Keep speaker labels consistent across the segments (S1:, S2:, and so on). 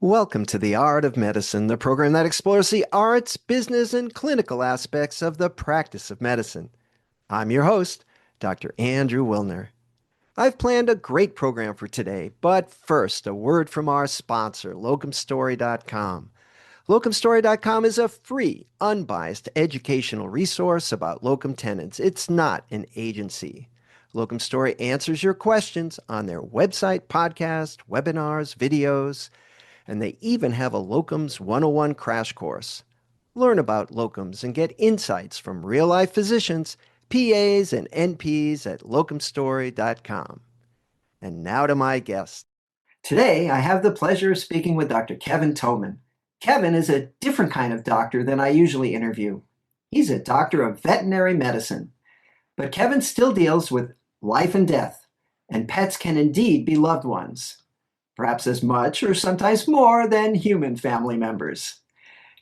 S1: Welcome to The Art of Medicine, the program that explores the arts, business, and clinical aspects of the practice of medicine. I'm your host, Dr. Andrew Wilner. I've planned a great program for today, but first, a word from our sponsor, locumstory.com. Locumstory.com is a free, unbiased educational resource about locum tenens. It's not an agency. Locum Story answers your questions on their website, podcast, webinars, videos, and they even have a Locums 101 crash course. Learn about locums and get insights from real-life physicians, PAs, and NPs at locumstory.com. And now to my guest. Today, I have the pleasure of speaking with Dr. Kevin Toman. Kevin is a different kind of doctor than I usually interview. He's a doctor of veterinary medicine. But Kevin still deals with life and death, and pets can indeed be loved ones, perhaps as much or sometimes more than human family members.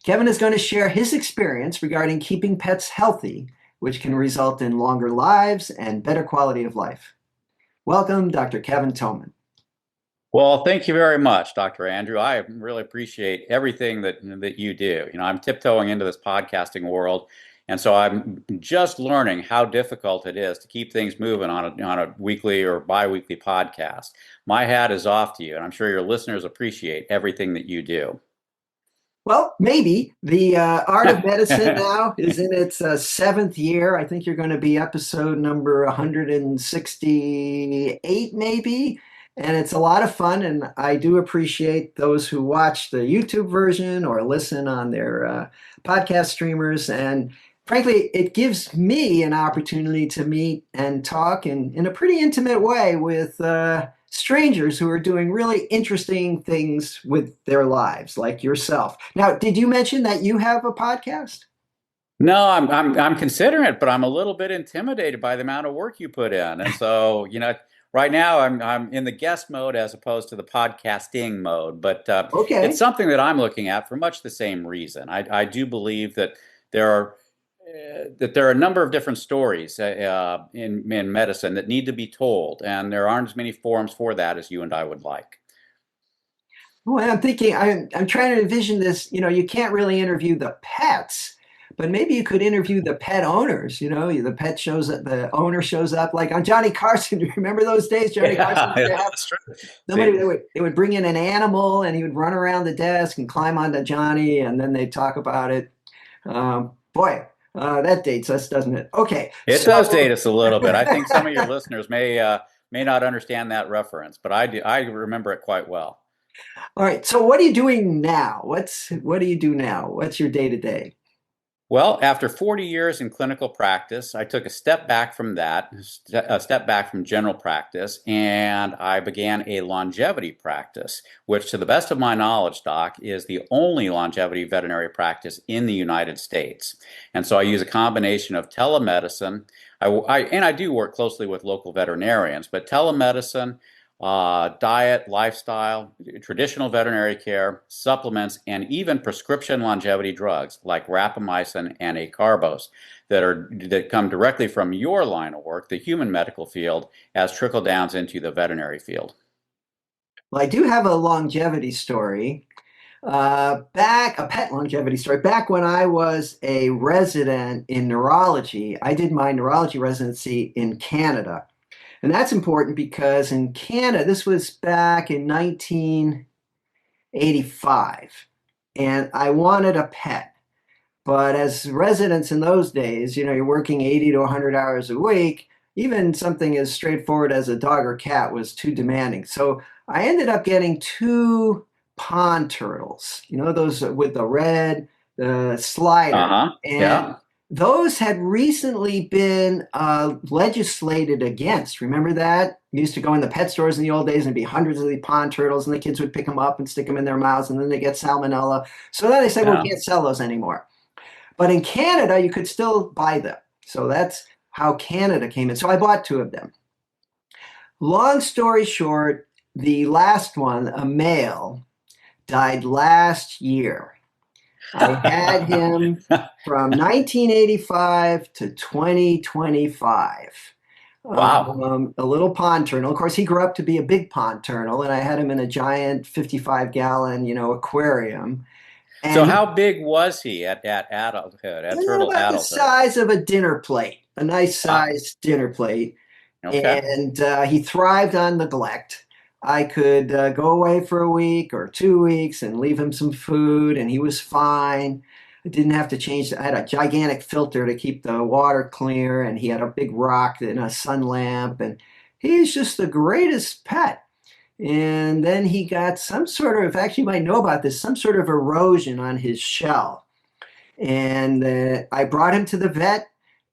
S1: Kevin is going to share his experience regarding keeping pets healthy, which can result in longer lives and better quality of life. Welcome, Dr. Kevin Toman.
S2: Well, thank you very much, Dr. Andrew. I really appreciate everything that you do. I'm tiptoeing into this podcasting world, and so I'm just learning how difficult it is to keep things moving on a weekly or bi-weekly podcast. My hat is off to you, and I'm sure your listeners appreciate everything that you do.
S1: Well, maybe. The Art of Medicine now is in its seventh year. I think you're going to be episode number 168, maybe. And it's a lot of fun, and I do appreciate those who watch the YouTube version or listen on their podcast streamers. And frankly, it gives me an opportunity to meet and talk in a pretty intimate way with strangers who are doing really interesting things with their lives, like yourself. Now, did you mention that you have a podcast?
S2: No, I'm considering it, but I'm a little bit intimidated by the amount of work you put in. And so, right now I'm in the guest mode as opposed to the podcasting mode. But
S1: Okay.
S2: It's something that I'm looking at for much the same reason. I do believe that there are a number of different stories in medicine that need to be told, and there aren't as many forums for that as you and I would like.
S1: Well, I'm thinking, I'm trying to envision this. You can't really interview the pets, but maybe you could interview the pet owners. The pet shows up, the owner shows up, like on Johnny Carson. Do you remember those days? Johnny Carson.
S2: That's true.
S1: Somebody they would bring in an animal, and he would run around the desk and climb onto Johnny, and then they'd talk about it. Boy, that dates us, doesn't it? Okay.
S2: It does date us a little bit. I think some of your listeners may not understand that reference, but I do. I remember it quite well.
S1: All right. So what are you doing now? What do you do now? What's your day to day?
S2: Well, after 40 years in clinical practice, I took a step back from that, a step back from general practice, and I began a longevity practice, which, to the best of my knowledge, Doc, is the only longevity veterinary practice in the United States. And so I use a combination of telemedicine. I do work closely with local veterinarians, but telemedicine, diet, lifestyle, traditional veterinary care, supplements, and even prescription longevity drugs like rapamycin and acarbose that come directly from your line of work, the human medical field, as trickle downs into the veterinary field.
S1: Well, I do have a longevity story. A pet longevity story. Back when I was a resident in neurology, I did my neurology residency in Canada. And that's important because in Canada, this was back in 1985, and I wanted a pet. But as residents in those days, you're working 80 to 100 hours a week, even something as straightforward as a dog or cat was too demanding. So I ended up getting two pond turtles, those with the red slider.
S2: Yeah.
S1: Those had recently been legislated against. Remember that? You used to go in the pet stores in the old days and be hundreds of these pond turtles, and the kids would pick them up and stick them in their mouths, and then they get salmonella. So then they said, well, we can't sell those anymore. But in Canada, you could still buy them. So that's how Canada came in. So I bought two of them. Long story short, the last one, a male, died last year. I had him from 1985 to 2025.
S2: Wow.
S1: A little pond turtle. Of course, he grew up to be a big pond turtle, and I had him in a giant 55-gallon, aquarium.
S2: So
S1: And
S2: how big was he at adulthood, at turtle
S1: about the
S2: adulthood?
S1: size of a dinner plate, a nice
S2: Wow.
S1: sized dinner plate.
S2: Okay.
S1: And he thrived on neglect. I could go away for a week or 2 weeks and leave him some food, and he was fine. I didn't have to change. I had a gigantic filter to keep the water clear, and he had a big rock and a sun lamp, and he's just the greatest pet. And then he got some sort of, actually, you might know about this, some sort of erosion on his shell. And I brought him to the vet,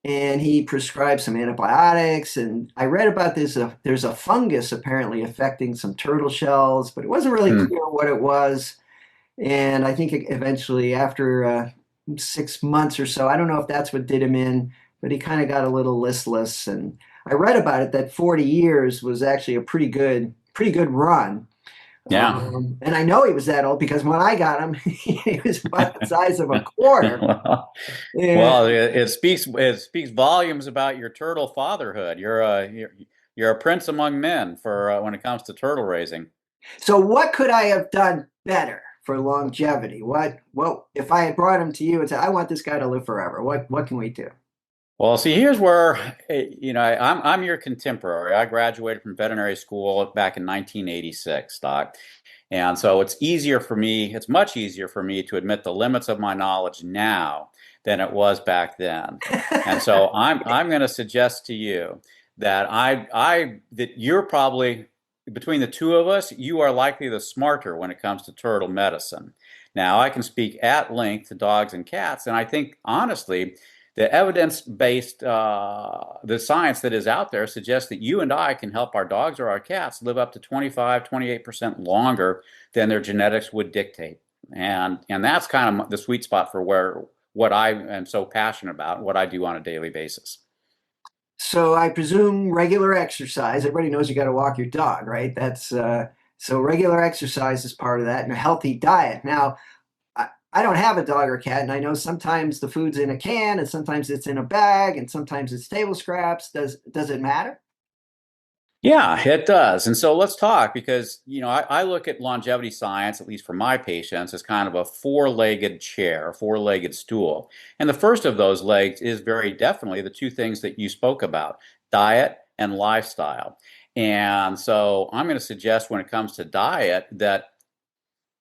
S1: and he prescribed some antibiotics. And I read about this. There's a fungus apparently affecting some turtle shells, but it wasn't really
S2: Hmm.
S1: clear what it was. And I think eventually, after 6 months or so, I don't know if that's what did him in, but he kind of got a little listless. And I read about it that 40 years was actually a pretty good run.
S2: Yeah.
S1: And I know he was that old because when I got him, he was about the size of a quarter.
S2: Well,
S1: And
S2: well, it speaks volumes about your turtle fatherhood. You're a prince among men for when it comes to turtle raising.
S1: so, what could I have done better for longevity? What if I had brought him to you and said, "I want this guy to live forever"? What can we do?
S2: Well, see, here's where I'm your contemporary. I graduated from veterinary school back in 1986, Doc. And so it's easier for me, it's much easier for me to admit the limits of my knowledge now than it was back then. And so I'm going to suggest to you that that you're probably between the two of us, you are likely the smarter when it comes to turtle medicine. Now, I can speak at length to dogs and cats, and I think honestly, the evidence-based, the science that is out there suggests that you and I can help our dogs or our cats live up to 25, 28% longer than their genetics would dictate. And that's kind of the sweet spot for where what I am so passionate about, what I do on a daily basis.
S1: So I presume regular exercise. Everybody knows you got to walk your dog, right? That's so regular exercise is part of that, and a healthy diet. Now, I don't have a dog or cat, and I know sometimes the food's in a can, and sometimes it's in a bag, and sometimes it's table scraps. Does it matter?
S2: Yeah, it does. And so let's talk because, I look at longevity science, at least for my patients, as kind of a four-legged chair, four-legged stool. And the first of those legs is very definitely the two things that you spoke about, diet and lifestyle. And so I'm going to suggest when it comes to diet that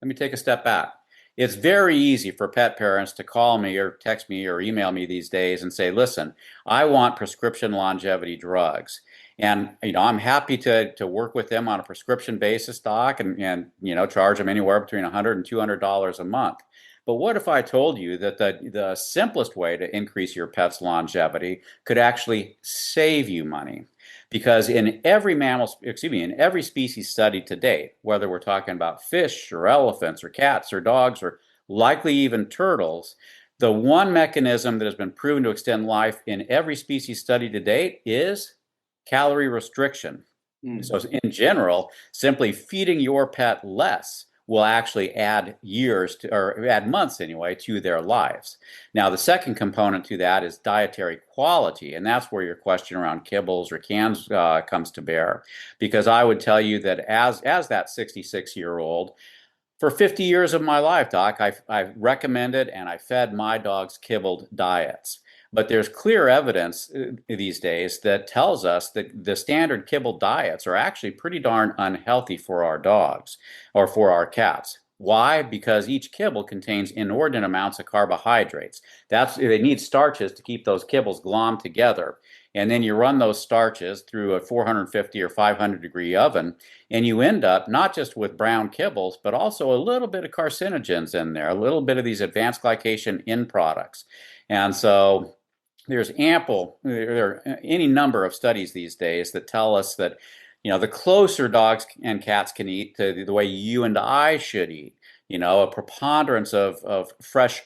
S2: let me take a step back. It's very easy for pet parents to call me or text me or email me these days and say, listen, I want prescription longevity drugs. And I'm happy to work with them on a prescription basis, doc, and charge them anywhere between $100 and $200 a month. But what if I told you that the simplest way to increase your pet's longevity could actually save you money? Because in every in every species studied to date, whether we're talking about fish or elephants or cats or dogs or likely even turtles, the one mechanism that has been proven to extend life in every species studied to date is calorie restriction.
S1: Mm.
S2: So in general, simply feeding your pet less will actually add years to, or add months anyway, to their lives. Now, the second component to that is dietary quality, and that's where your question around kibbles or cans comes to bear. Because I would tell you that as that 66-year-old, for 50 years of my life, Doc, I've recommended and I fed my dogs kibbled diets. But there's clear evidence these days that tells us that the standard kibble diets are actually pretty darn unhealthy for our dogs or for our cats. Why? Because each kibble contains inordinate amounts of carbohydrates. They need starches to keep those kibbles glommed together. And then you run those starches through a 450 or 500 degree oven, and you end up not just with brown kibbles, but also a little bit of carcinogens in there, a little bit of these advanced glycation end products. And so there are any number of studies these days that tell us that, the closer dogs and cats can eat to the way you and I should eat, a preponderance of fresh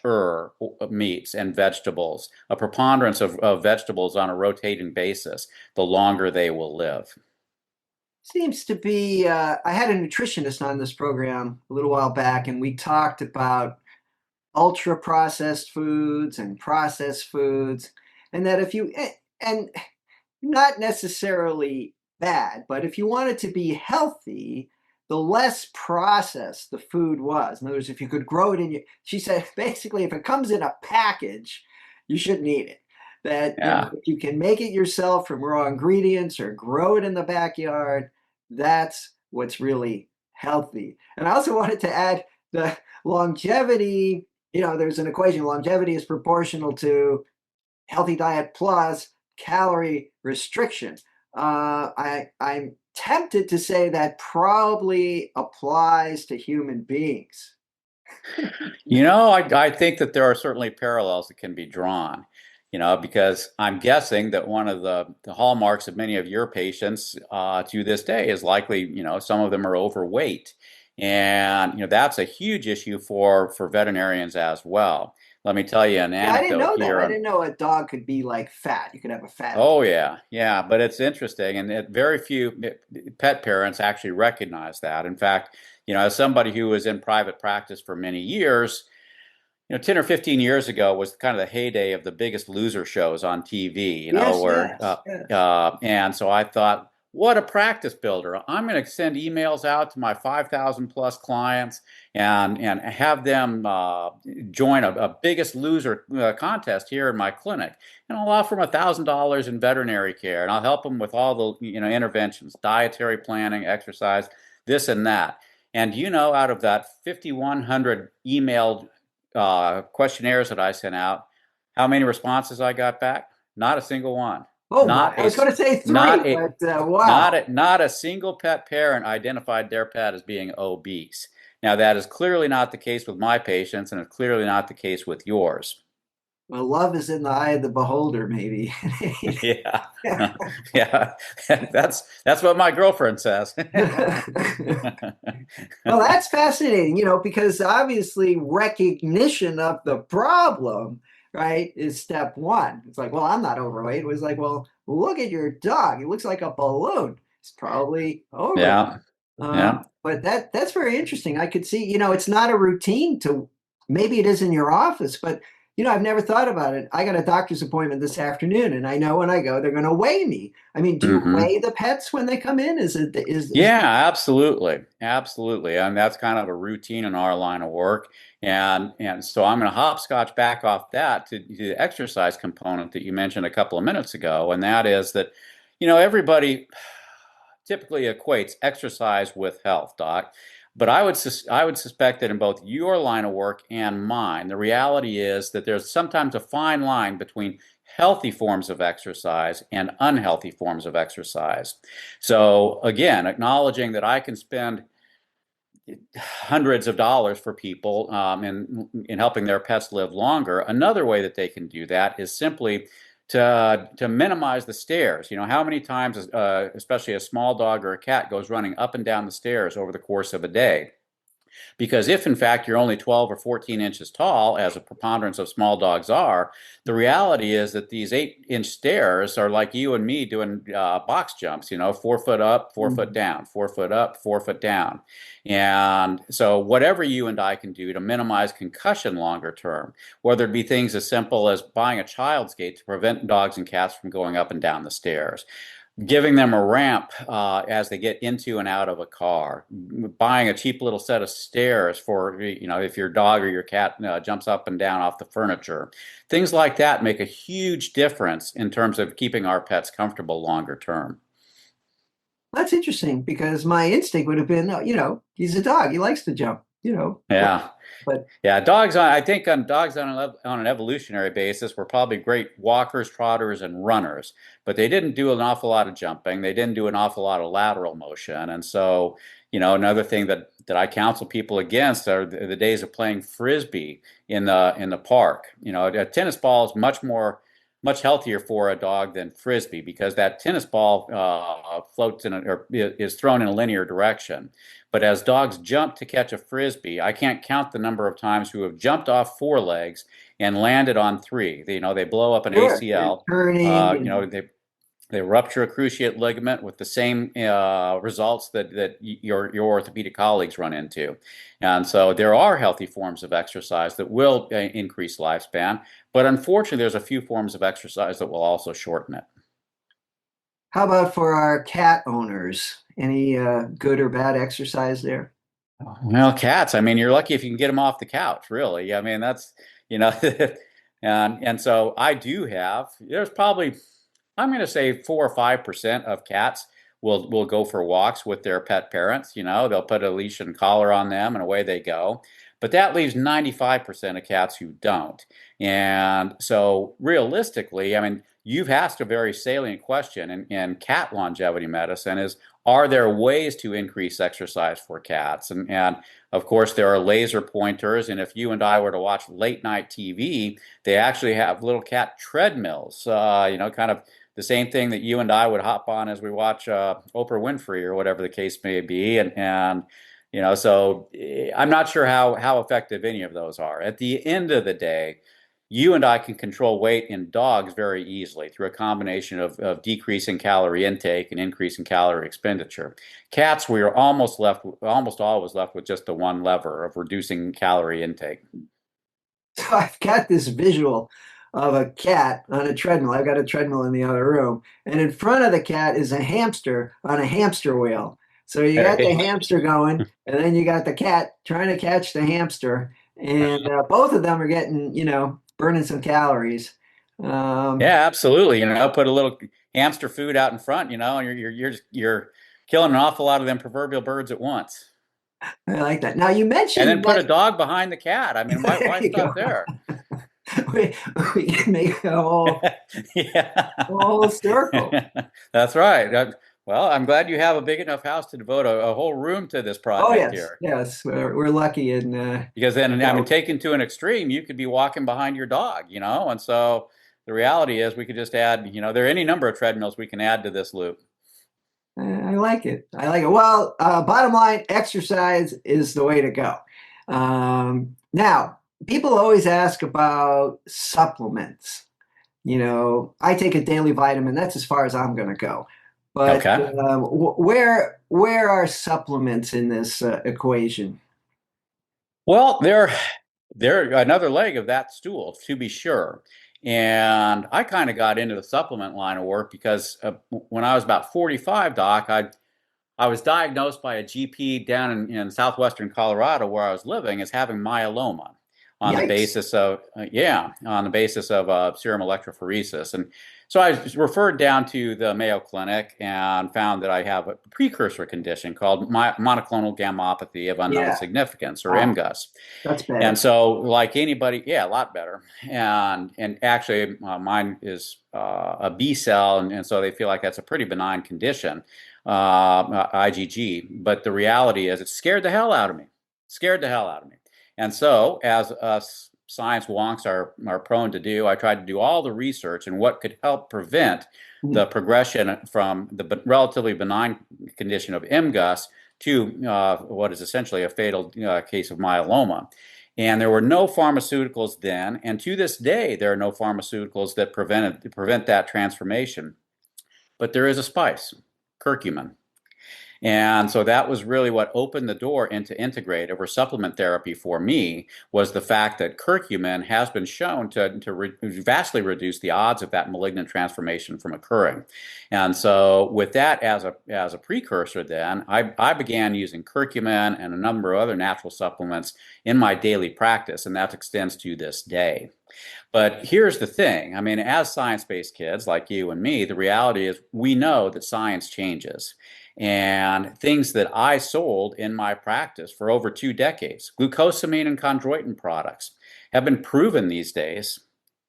S2: meats and vegetables, a preponderance of vegetables on a rotating basis, the longer they will live.
S1: Seems to be. I had a nutritionist on this program a little while back, and we talked about ultra processed foods and processed foods, and that if you and not necessarily bad, but if you wanted to be healthy, the less processed the food was. In other words, if you could grow it in your, she said basically if it comes in a package, you shouldn't eat it. That,
S2: Yeah.
S1: if you can make it yourself from raw ingredients or grow it in the backyard, that's what's really healthy. And I also wanted to add the longevity, there's an equation. Longevity is proportional to healthy diet plus calorie restriction. I'm tempted to say that probably applies to human beings.
S2: I think that there are certainly parallels that can be drawn, because I'm guessing that one of the hallmarks of many of your patients to this day is likely, some of them are overweight. And, that's a huge issue for veterinarians as well. Let me tell you an
S1: Yeah, I didn't
S2: anecdote
S1: know that. I
S2: here.
S1: didn't know a dog could be like fat. You could have a fat.
S2: Oh yeah, yeah, but it's interesting, and very few pet parents actually recognize that. In fact, as somebody who was in private practice for many years, 10 or 15 years ago was kind of the heyday of the Biggest Loser shows on TV,
S1: Yes,
S2: where,
S1: yes, yes.
S2: and so I thought, what a practice builder. I'm going to send emails out to my 5,000 plus clients and have them join a Biggest Loser contest here in my clinic. And I'll offer them $1,000 in veterinary care, and I'll help them with all the, interventions, dietary planning, exercise, this and that. And out of that 5,100 emailed questionnaires that I sent out, how many responses I got back? Not a single one.
S1: Oh my!
S2: Not
S1: I
S2: a
S1: was going to say three,
S2: not a
S1: but wow.
S2: not a single pet parent identified their pet as being obese. Now that is clearly not the case with my patients, and it's clearly not the case with yours.
S1: Well, love is in the eye of the beholder, maybe.
S2: Yeah, yeah, that's what my girlfriend says.
S1: Well, that's fascinating, because obviously recognition of the problem, right, is step one. It's like, well, I'm not overweight. It was like, well, look at your dog. It looks like a balloon. It's probably overweight.
S2: Yeah, yeah.
S1: But that's very interesting. I could see, it's not a routine to, maybe it is in your office, but I've never thought about it. I got a doctor's appointment this afternoon, and I know when I go, they're going to weigh me. I mean, do you
S2: Hmm.
S1: weigh the pets when they come in? Is
S2: Yeah, absolutely. Absolutely. And that's kind of a routine in our line of work. And so I'm going to hopscotch back off that to the exercise component that you mentioned a couple of minutes ago. And that is that, everybody typically equates exercise with health, Doc. But I would suspect that in both your line of work and mine, the reality is that there's sometimes a fine line between healthy forms of exercise and unhealthy forms of exercise. So again, acknowledging that I can spend hundreds of dollars for people in helping their pets live longer. Another way that they can do that is simply to minimize the stairs. How many times, especially a small dog or a cat, goes running up and down the stairs over the course of a day? Because if, in fact, you're only 12 or 14 inches tall, as a preponderance of small dogs are, the reality is that these 8-inch stairs are like you and me doing box jumps, 4 foot up, 4 foot
S1: Mhm.
S2: down, 4 foot up, 4 foot down. And so, whatever you and I can do to minimize concussion longer term, whether it be things as simple as buying a child's gate to prevent dogs and cats from going up and down the stairs, giving them a ramp as they get into and out of a car, buying a cheap little set of stairs for, if your dog or your cat jumps up and down off the furniture. Things like that make a huge difference in terms of keeping our pets comfortable longer term.
S1: That's interesting because my instinct would have been, he's a dog. He likes to jump,
S2: Yeah.
S1: but
S2: Yeah, I think on dogs on an evolutionary basis were probably great walkers, trotters, and runners, but they didn't do an awful lot of jumping. They didn't do an awful lot of lateral motion. And so, another thing that I counsel people against are the days of playing frisbee in the park. A tennis ball is much healthier for a dog than frisbee because that tennis ball floats or is thrown in a linear direction. But as dogs jump to catch a frisbee, I can't count the number of times who have jumped off 4 legs and landed on 3. They blow up an
S1: sure, they're
S2: ACL.
S1: turning
S2: They rupture a cruciate ligament with the same results that your orthopedic colleagues run into. And so there are healthy forms of exercise that will increase lifespan, but unfortunately, there's a few forms of exercise that will also shorten it.
S1: How about for our cat owners? Any good or bad exercise there?
S2: Well, cats, I mean, you're lucky if you can get them off the couch, really. I mean, that's, you know, and so I do have, there's probably, I'm going to say 4 or 5% of cats will go for walks with their pet parents. They'll put a leash and collar on them and away they go. But that leaves 95% of cats who don't. And so realistically, I mean, you've asked a very salient question in cat longevity medicine is, are there ways to increase exercise for cats? And of course, there are laser pointers. And if you and I were to watch late night TV, they actually have little cat treadmills, kind of the same thing that you and I would hop on as we watch Oprah Winfrey or whatever the case may be. So I'm not sure how effective any of those are. At the end of the day, you and I can control weight in dogs very easily through a combination of decreasing calorie intake and increasing calorie expenditure. Cats, we are almost always left with just the one lever of reducing calorie intake.
S1: So I've got this visual of a cat on a treadmill. I've got a treadmill in the other room, and in front of the cat is a hamster on a hamster wheel. So you got the hamster going, and then you got the cat trying to catch the hamster, and both of them are getting, burning some calories.
S2: Yeah, absolutely. Put a little hamster food out in front, and you're killing an awful lot of them proverbial birds at once.
S1: I like that. Now you
S2: And then
S1: mentioned
S2: put a
S1: that.
S2: dog behind the cat. I mean, why
S1: There
S2: why
S1: you
S2: stop
S1: go.
S2: there?
S1: We, we can make a whole,
S2: Yeah.
S1: whole circle.
S2: That's right. Well, I'm glad you have a big enough house to devote a whole room to this
S1: Oh
S2: project
S1: yes,
S2: here.
S1: yes, we're lucky, and
S2: Because then, I mean,
S1: yeah,
S2: taken to an extreme, you could be walking behind your dog, and so the reality is we could just add, there are any number of treadmills we can add to this loop.
S1: I like it. I like it. Well, bottom line, exercise is the way to go. Now, people always ask about supplements. I take a daily vitamin. That's as far as I'm going to go. But
S2: Okay.
S1: where are supplements in this equation?
S2: Well, they're another leg of that stool, to be sure. And I kind of got into the supplement line of work because when I was about 45, Doc, I was diagnosed by a GP down in southwestern Colorado where I was living as having myeloma on the
S1: Yikes.
S2: basis of serum electrophoresis. And so I was referred down to the Mayo Clinic and found that I have a precursor condition called monoclonal gammopathy of unknown
S1: Yeah.
S2: significance, or
S1: Ah,
S2: MGUS.
S1: that's
S2: And
S1: better.
S2: so, like anybody, yeah, a lot better. And actually, mine is a B cell, and so they feel like that's a pretty benign condition, IgG. But the reality is, it scared the hell out of me. Scared the hell out of me. And so, as us science wonks are prone to do, I tried to do all the research and what could help prevent the
S1: Mhm.
S2: progression from the relatively benign condition of MGUS to what is essentially a fatal case of myeloma. And there were no pharmaceuticals then, and to this day, there are no pharmaceuticals that prevent that transformation. But there is a spice, curcumin. And so that was really what opened the door into integrative or supplement therapy for me, was the fact that curcumin has been shown to vastly reduce the odds of that malignant transformation from occurring. And so with that as a precursor, then I began using curcumin and a number of other natural supplements in my daily practice, and that extends to this day. But here's the thing. I mean, as science-based kids like you and me, the reality is we know that science changes. And things that I sold in my practice for over 2 decades, glucosamine and chondroitin products, have been proven these days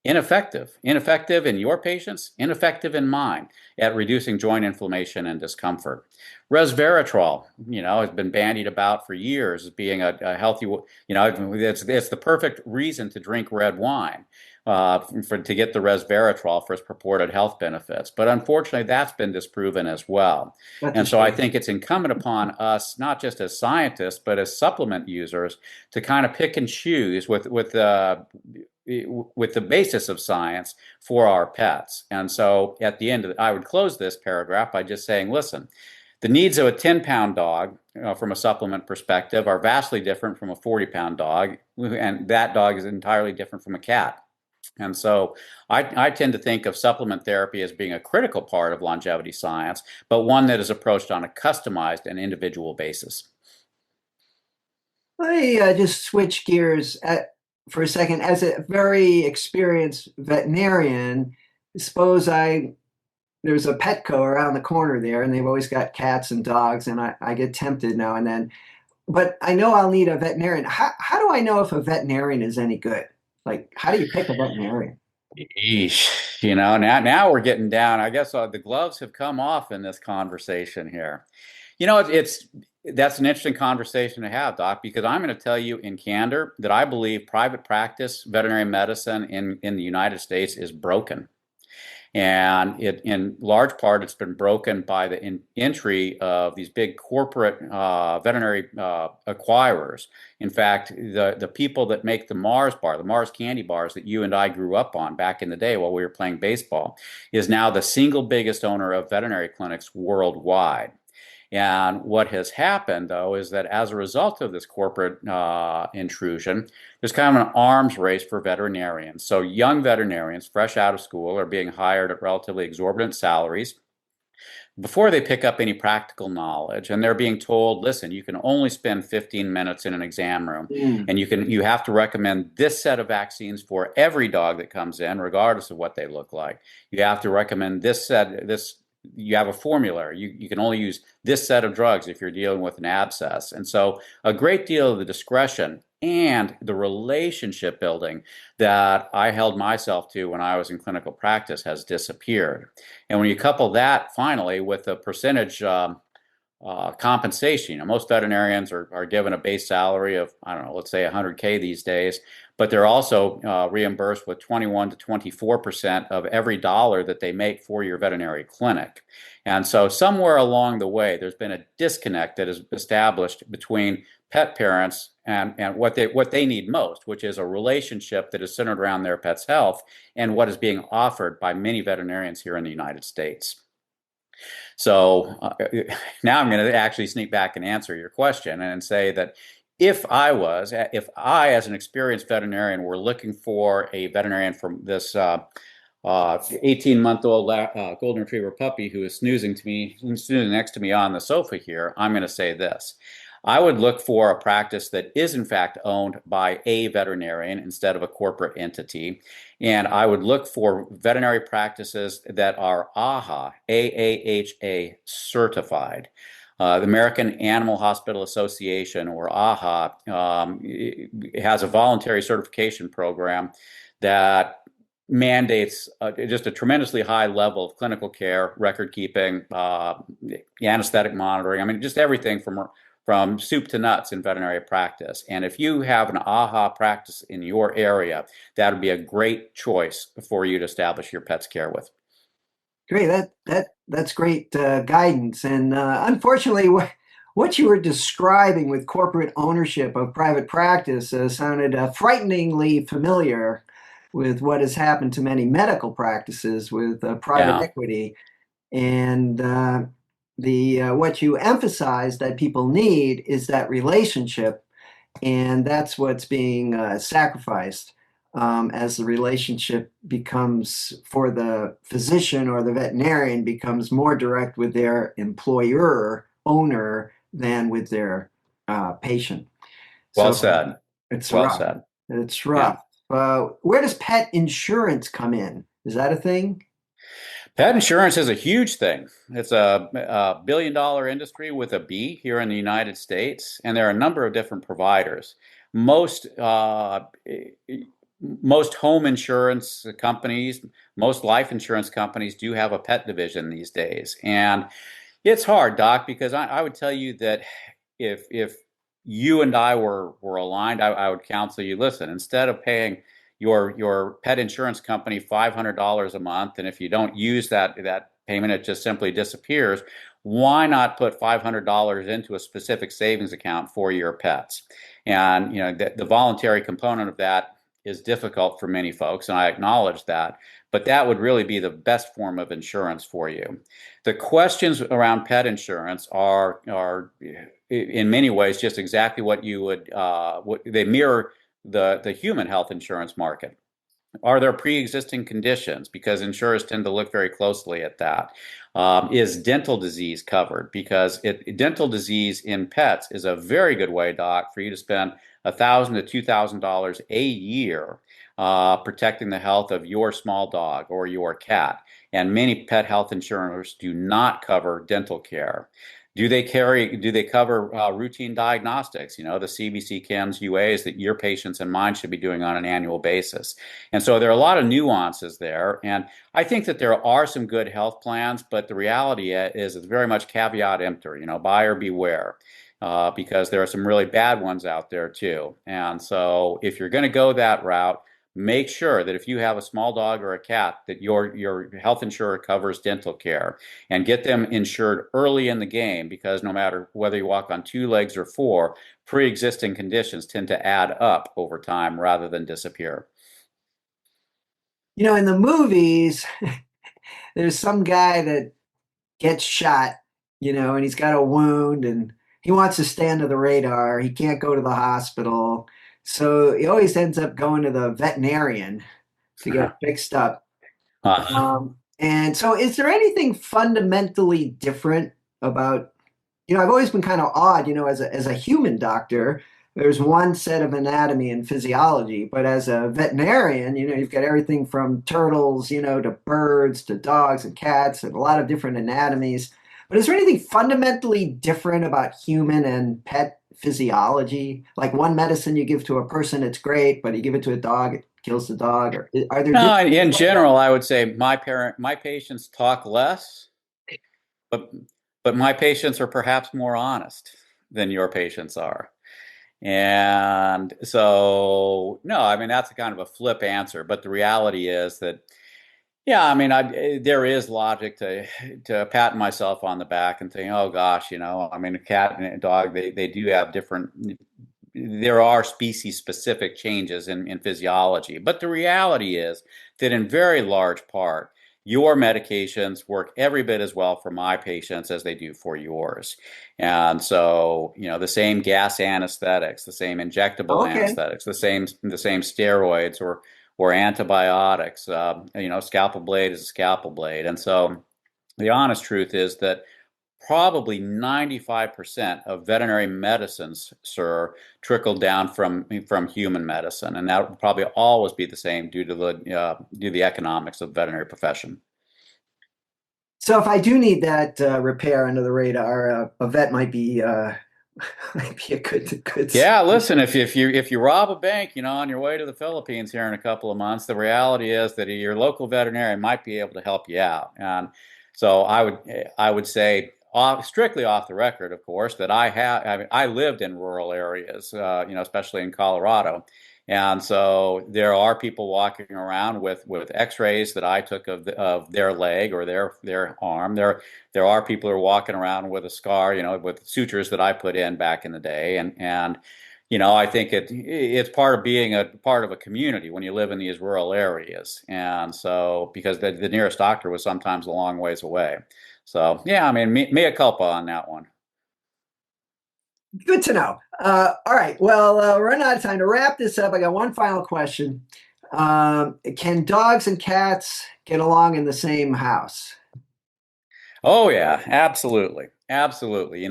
S2: ineffective. Ineffective in your patients, ineffective in mine at reducing joint inflammation and discomfort. Resveratrol, has been bandied about for years as being a healthy, it's the perfect reason to drink red wine. To get the resveratrol for its purported health benefits. But unfortunately, that's been disproven as well.
S1: That's a
S2: And so I
S1: shame.
S2: think it's incumbent upon us, not just as scientists, but as supplement users, to kind of pick and choose with the basis of science for our pets. And so at the end of I would close this paragraph by just saying, listen, the needs of a 10-pound dog from a supplement perspective are vastly different from a 40-pound dog, and that dog is entirely different from a cat. And so I tend to think of supplement therapy as being a critical part of longevity science, but one that is approached on a customized and individual basis.
S1: Let me just switch gears for a second. As a very experienced veterinarian, suppose there's a Petco around the corner there, and they've always got cats and dogs, and I get tempted now and then. But I know I'll need a veterinarian. How do I know if a veterinarian is any good? Like, how do you pick a veterinarian?
S2: Eesh. Now we're getting down. I guess the gloves have come off in this conversation here. It's that's an interesting conversation to have, Doc, because I'm going to tell you in candor that I believe private practice veterinary medicine in the United States is broken. And in large part, it's been broken by the entry of these big corporate veterinary acquirers. In fact, the people that make the Mars bar, the Mars candy bars that you and I grew up on back in the day while we were playing baseball, is now the single biggest owner of veterinary clinics worldwide. And what has happened, though, is that as a result of this corporate intrusion, there's kind of an arms race for veterinarians. So young veterinarians, fresh out of school, are being hired at relatively exorbitant salaries before they pick up any practical knowledge. And they're being told, listen, you can only spend 15 minutes in an exam room,
S1: Mm.
S2: and you have to recommend this set of vaccines for every dog that comes in, regardless of what they look like. You have to recommend this. You have a formulary. You can only use this set of drugs if you're dealing with an abscess. And so a great deal of the discretion and the relationship building that I held myself to when I was in clinical practice has disappeared. And when you couple that finally with the percentage compensation. Most veterinarians are given a base salary of, I don't know, let's say 100K these days, but they're also reimbursed with 21 to 24% of every dollar that they make for your veterinary clinic. And so somewhere along the way, there's been a disconnect that is established between pet parents and what they need most, which is a relationship that is centered around their pet's health and what is being offered by many veterinarians here in the United States. So now I'm going to actually sneak back and answer your question and say that if I, as an experienced veterinarian, were looking for a veterinarian from this 18-month-old golden retriever puppy who is snoozing next to me on the sofa here, I'm going to say this. I would look for a practice that is in fact owned by a veterinarian instead of a corporate entity. And I would look for veterinary practices that are AAHA certified. The American Animal Hospital Association, or AHA, has a voluntary certification program that mandates just a tremendously high level of clinical care, record keeping, anesthetic monitoring. I mean, just everything from soup to nuts in veterinary practice. And if you have an AHA practice in your area, that would be a great choice for you to establish your pet's care with.
S1: Great. That's great guidance. And unfortunately, what you were describing with corporate ownership of private practice sounded frighteningly familiar with what has happened to many medical practices with private
S2: Yeah.
S1: equity. And the what you emphasize that people need is that relationship, and that's what's being sacrificed as the relationship becomes, for the physician or the veterinarian, becomes more direct with their employer owner than with their patient.
S2: Well
S1: So
S2: said.
S1: it's
S2: Well
S1: rough.
S2: said.
S1: It's
S2: Yeah.
S1: rough. Where does pet insurance come in? Is that a thing?
S2: Pet insurance is a huge thing. It's a billion-dollar industry with a B here in the United States, and there are a number of different providers. Most most home insurance companies, most life insurance companies do have a pet division these days, and it's hard, Doc, because I would tell you that if you and I were aligned, I would counsel you, listen, instead of paying your pet insurance company $500 a month, and if you don't use that payment, it just simply disappears. Why not put $500 into a specific savings account for your pets? And the voluntary component of that is difficult for many folks, and I acknowledge that. But that would really be the best form of insurance for you. The questions around pet insurance are in many ways just exactly what you would they mirror the human health insurance market. Are there pre-existing conditions? Because insurers tend to look very closely at that. Is dental disease covered? Because dental disease in pets is a very good way, Doc, for you to spend $1,000 to $2,000 a year protecting the health of your small dog or your cat. And many pet health insurers do not cover dental care. Do they cover routine diagnostics? You know, the CBC, CAMs, UAs that your patients and mine should be doing on an annual basis. And so there are a lot of nuances there. And I think that there are some good health plans, but the reality is it's very much caveat emptor, you know, buyer beware. Because there are some really bad ones out there too. And so if you're going to go that route, make sure that if you have a small dog or a cat, that your health insurer covers dental care, and get them insured early in the game, because no matter whether you walk on two legs or four, pre-existing conditions tend to add up over time rather than disappear.
S1: In the movies, there's some guy that gets shot, and he's got a wound and he wants to stay under the radar. He can't go to the hospital. So he always ends up going to the veterinarian to get fixed up. And so, is there anything fundamentally different about, I've always been kind of odd, as a human doctor, there's one set of anatomy and physiology, but as a veterinarian, you've got everything from turtles, to birds, to dogs and cats, and a lot of different anatomies. But is there anything fundamentally different about human and pet physiology? Like one medicine you give to a person, it's great, but you give it to a dog, it kills the dog. Or are there
S2: No,
S1: different?
S2: in general, I would say my patients talk less, but my patients are perhaps more honest than your patients are. And so, no, I mean, that's a kind of a flip answer, but the reality is that, yeah, I mean, there is logic to pat myself on the back and think, oh gosh, I mean, a cat and a dog, they do have different, there are species specific changes in physiology. But the reality is that in very large part, your medications work every bit as well for my patients as they do for yours. And so, the same gas anesthetics, the same injectable
S1: Okay.
S2: anesthetics, the same steroids or antibiotics, scalpel blade is a scalpel blade. And so the honest truth is that probably 95% of veterinary medicines, sir, trickle down from human medicine, and that will probably always be the same due to the economics of the veterinary profession.
S1: So if I do need that repair under the radar, a vet might be might be a good.
S2: Yeah, listen, if you rob a bank, on your way to the Philippines here in a couple of months, the reality is that your local veterinarian might be able to help you out. And so I would say, strictly off the record, of course, that I mean, I lived in rural areas, especially in Colorado. And so there are people walking around with X-rays that I took of their leg or their arm. There are people who are walking around with a scar, with sutures that I put in back in the day, and I think it's part of being a part of a community when you live in these rural areas, and so because the nearest doctor was sometimes a long ways away. So yeah, I mean, mea culpa on that one.
S1: Good to know. All right. Well, we're running out of time. To wrap this up, I got one final question. Can dogs and cats get along in the same house?
S2: Oh yeah, absolutely. Absolutely.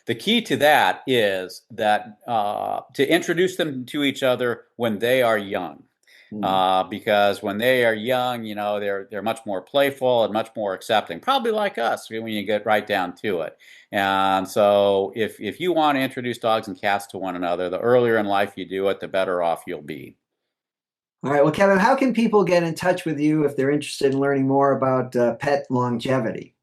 S2: The key to that is that to introduce them to each other when they are young.
S1: Hmm.
S2: Because when they are young, they're much more playful and much more accepting, probably like us when you get right down to it. And so if you want to introduce dogs and cats to one another, the earlier in life you do it, the better off you'll be.
S1: All right. Well, Kevin, how can people get in touch with you if they're interested in learning more about pet longevity?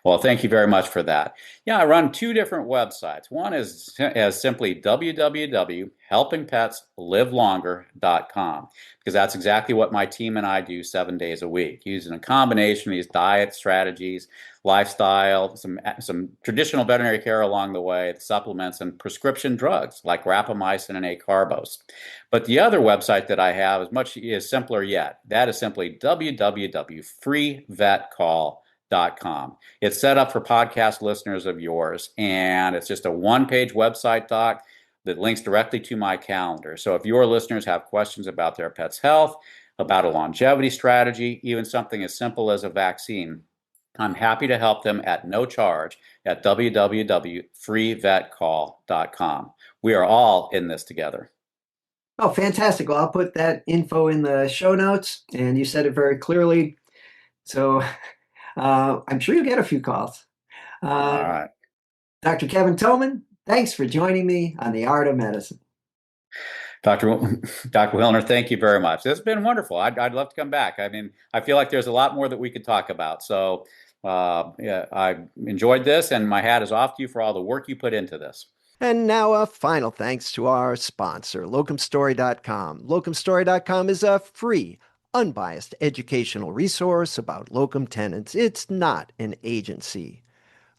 S2: Well, thank you very much for that. Yeah, I run two different websites. One is as simply www.helpingpetslivelonger.com, because that's exactly what my team and I do 7 days a week, using a combination of these diet strategies, lifestyle, some traditional veterinary care along the way, supplements, and prescription drugs like rapamycin and acarbose. But the other website that I have is simpler yet. That is simply www.freevetcall.com. It's set up for podcast listeners of yours, and it's just a one-page website, Doc, that links directly to my calendar. So if your listeners have questions about their pet's health, about a longevity strategy, even something as simple as a vaccine, I'm happy to help them at no charge at www.freevetcall.com. We are all in this together.
S1: Oh, fantastic. Well, I'll put that info in the show notes, and you said it very clearly. So I'm sure you'll get a few calls.
S2: All
S1: Uh,
S2: right.
S1: Dr. Kevin Toman, thanks for joining me on The Art of Medicine.
S2: Dr. Dr. Wilner, thank you very much. This has been wonderful. I'd love to come back. I mean, I feel like there's a lot more that we could talk about. So yeah, I enjoyed this, and my hat is off to you for all the work you put into this.
S1: And now a final thanks to our sponsor, locumstory.com. Locumstory.com is a free, unbiased educational resource about locum tenens. It's not an agency.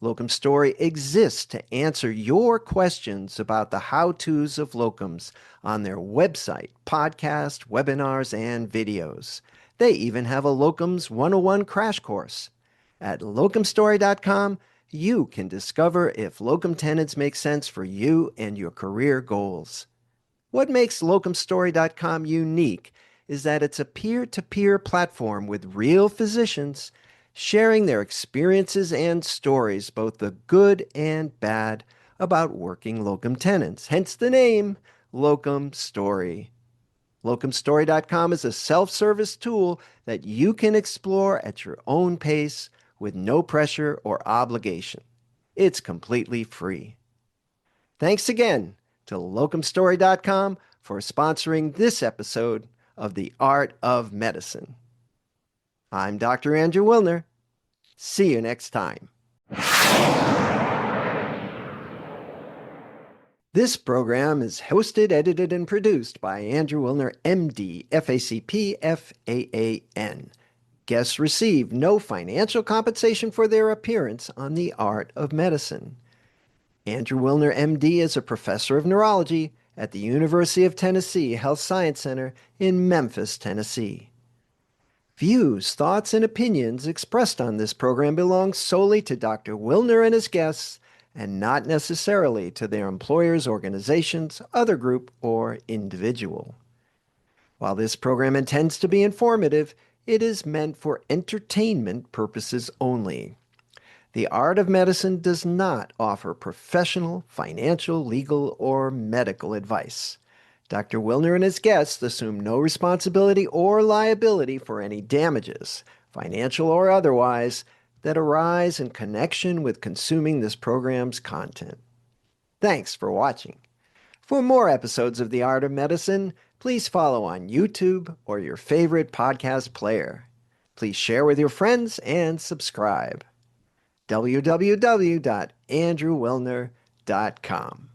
S1: Locum Story exists to answer your questions about the how-tos of locums on their website, podcast, webinars, and videos. They even have a Locums 101 crash course. At locumstory.com, you can discover if locum tenens make sense for you and your career goals. What makes locumstory.com unique is that it's a peer-to-peer platform with real physicians sharing their experiences and stories, both the good and bad, about working locum tenens. Hence the name, Locum Story. Locumstory.com is a self-service tool that you can explore at your own pace with no pressure or obligation. It's completely free. Thanks again to locumstory.com for sponsoring this episode of The Art of Medicine. I'm Dr. Andrew Wilner. See you next time. This program is hosted, edited, and produced by Andrew Wilner, MD, FACP, FAAN. Guests receive no financial compensation for their appearance on The Art of Medicine. Andrew Wilner, MD, is a professor of neurology at the University of Tennessee Health Science Center in Memphis, Tennessee. Views, thoughts, and opinions expressed on this program belong solely to Dr. Wilner and his guests and not necessarily to their employers, organizations, other group, or individual. While this program intends to be informative, it is meant for entertainment purposes only. The Art of Medicine does not offer professional, financial, legal, or medical advice. Dr. Wilner and his guests assume no responsibility or liability for any damages, financial or otherwise, that arise in connection with consuming this program's content. Thanks for watching. For more episodes of The Art of Medicine, please follow on YouTube or your favorite podcast player. Please share with your friends and subscribe. www.andrewwilner.com